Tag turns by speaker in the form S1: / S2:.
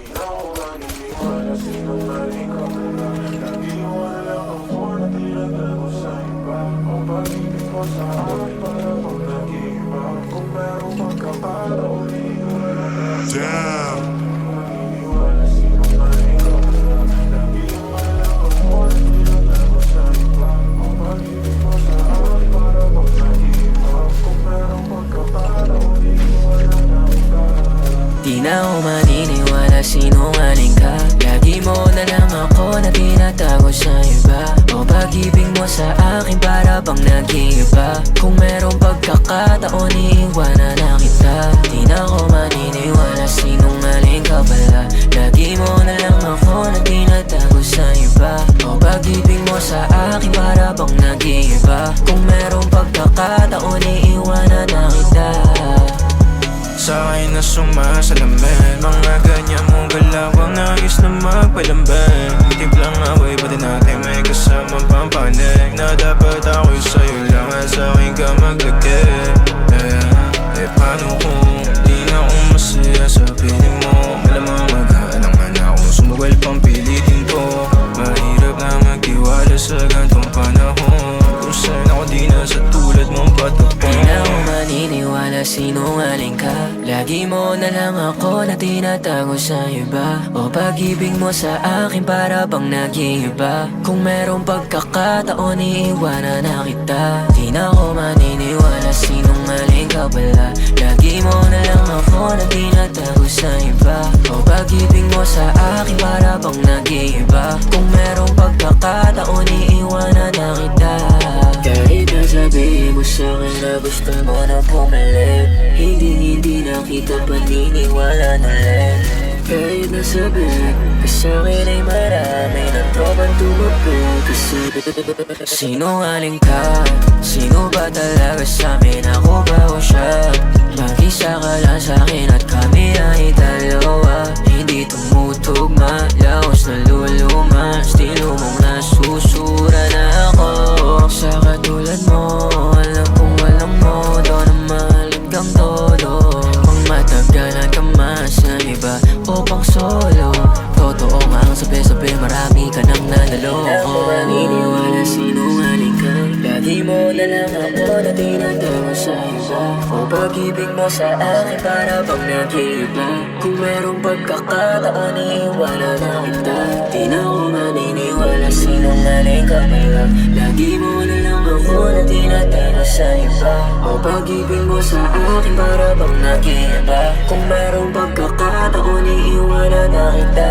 S1: Di na ako maniniwala, sinungaling ka pala. Lagi mo alam ako na tinatago sa iba. Ang pag-ibig mo sa akin para pang nag-iiba. Kung merong pagkakataon, iniwala na.
S2: Damn.
S1: Maniniwala, sinungaling ka pala. Lagi mo alam ako na tinatago sa iba. Ang pag-ibig mo sa akin para pang nag-iiba. Kung merong pagkakataon, iniwala na kita.
S3: Di na ako maniniwala, sinungaling ka. Lagi mo na lang ako na tinatago sa iba. O pag-ibig mo sa akin para bang nag-iiba. Kung merong pagkakataon, iiwanan na kita. Di na ako maniniwala, sinungaling ka pala. Lagi mo na lang ako na tinatago sa iba. O pag-ibig mo sa akin para bang nag-iiba. Kung merong pagkakataon, iiwanan na kita.
S4: Sa'kin na sumasalamin, mga ganyan mong galaw ang nais na magpalambing. Tiplang away, pati natin may kasamang pampanig. Na dapat ako'y sa'yo lang at sa'kin ka maglagay. Paano kung di na ako masaya sa piling mo? Malamang maghalangan ako, sumugal pang pilitin ko. Mahirap na magtiwala sa gantong panahon. Kung saan ako di na sa tulad mong patapon.
S3: Di na ako maniniwala, sinungaling ka. Lagi mo na lang ako na tinatago sa iba. O pag-ibig mo sa akin para bang nag-iiba. Kung merong pagkakataon, iiwanan na kita. Di na ako maniniwala, sinungaling ka pala. Lagi mo na lang ako na tinatago sa iba. O pag-ibig mo sa akin para bang nag-iiba. Kung merong pagkakataon, iiwanan na kita. Kahit nasabihin mo sa'kin na gusto mo na bumalik, hindi na kita paniniwala na ulit. Kahit nasabihin ka sa'kin ay marami ng tropang tumapit. Kasi sinungaling ka, sino ba talaga sa'min? Ako ba o siya? Mag-isa ka lang sa'kin at kami ay dalawa. Hindi tumutugma, laos na luluma. Estilo mong nasusura na ako. Sa katulad mo, alam kong walang modo na mahalin kang todo. Pang matagalan ka man sa iba o pang solo. Totoo nga ang sabi-sabi, marami ka nang naloloko. Di na ako maniniwala, sinungaling ka. Lagi mo na lang ako na tinatago sa iba. O pag-ibig mo sa akin para bang nag-iiba. Kung merong pagkakataon, iiwala na kita. Di na ako maniniwala, sinungaling ka pala. Lagi mo na lang ako na tinatago sa iba. O pag-ibig mo sa akin para bang nag-iiba. Kung merong pagkakataon, iiwala na kita.